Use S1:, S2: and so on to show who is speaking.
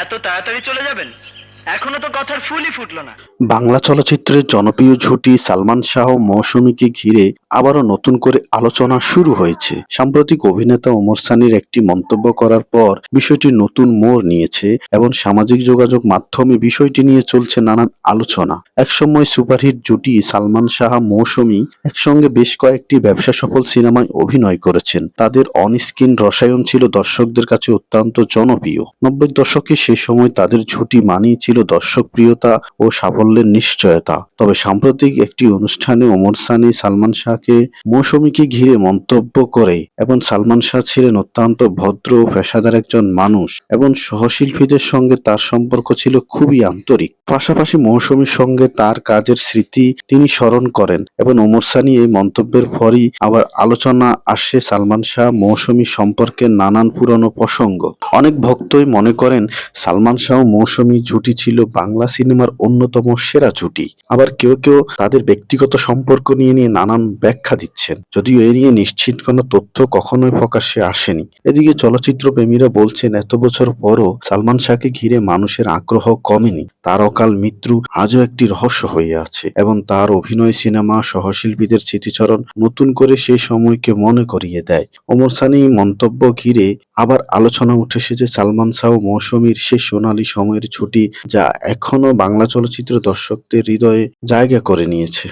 S1: এত তাড়াতাড়ি চলে যাবেন? এখনো তো কথার ফুলই ফুটলো না।
S2: বাংলা চলচ্চিত্রের জনপ্রিয় জুটি সালমান শাহ ও মৌসুমীকে ঘিরে আবারও নতুন করে আলোচনা শুরু হয়েছে। সাম্প্রতিক অভিনেতা ওমর সানির একটি মন্তব্য করার পর বিষয়টি নতুন মোড় নিয়েছে এবং সামাজিক যোগাযোগ মাধ্যমে বিষয়টি নিয়ে চলছে নানান আলোচনা। একসময় সুপারহিট জুটি সালমান শাহ মৌসুমী একসঙ্গে বেশ কয়েকটি ব্যবসা সফল সিনেমায় অভিনয় করেছেন। তাদের অন-স্ক্রিন রসায়ন ছিল দর্শকদের কাছে অত্যন্ত জনপ্রিয়। 90 দশকে সে সময় তাদের জুটি মানেই ছিল দর্শকপ্রিয়তা ও সাফল্যের নিশ্চয়তা। তবে সাম্প্রতিক একটি অনুষ্ঠানে ওমর সানি সালমান শাহকে মৌসুমীকে ঘিরে মন্তব্য করে এবং সালমান শাহ ছিলেন অত্যন্ত ভদ্র ও পেশাদার একজন মানুষ এবং সহশিল্পীদের সঙ্গে তার সম্পর্ক ছিল খুবই আন্তরিক। পাশাপাশি মৌসুমীর সঙ্গে তার কাজের স্মৃতি তিনি স্মরণ করেন এবং ওমর সানি এই মন্তব্যের পরই আবার আলোচনা আসে সালমান শাহ মৌসুমী সম্পর্কে নানান পুরনো প্রসঙ্গ। অনেক ভক্তই মনে করেন সালমান শাহ ও মৌসুমী জুটি ছিল বাংলা সিনেমার অন্যতম সেরা জুটি। আবার কেউ কেউ তাদের ব্যক্তিগত সম্পর্ক নিয়ে নানান ব্যাখ্যা দিচ্ছেন, যদিও এ নিয়ে নিশ্চিত কোনো তথ্য কখনোই প্রকাশ্যে আসেনি। এদিকে চলচ্চিত্র প্রেমীরা বলছেন এত বছর পরও সালমান শাহকে ঘিরে মানুষের আগ্রহ কমেনি। তার অকাল মৃত্যু আজও একটি রহস্য হয়ে আছে এবং তার অভিনয় সিনেমা সহশিল্পীদের স্মৃতিচারণ নতুন করে সেই সময়কে মনে করিয়ে দেয়। ওমর সানি মন্তব্য ঘিরে আবার আলোচনা উঠে এসেছে সালমান শাহ ও মৌসুমীর সেই সোনালী সময়ের ছুটি, যা এখনো বাংলা চলচ্চিত্র দর্শকদের হৃদয়ে জায়গা করে নিয়েছে।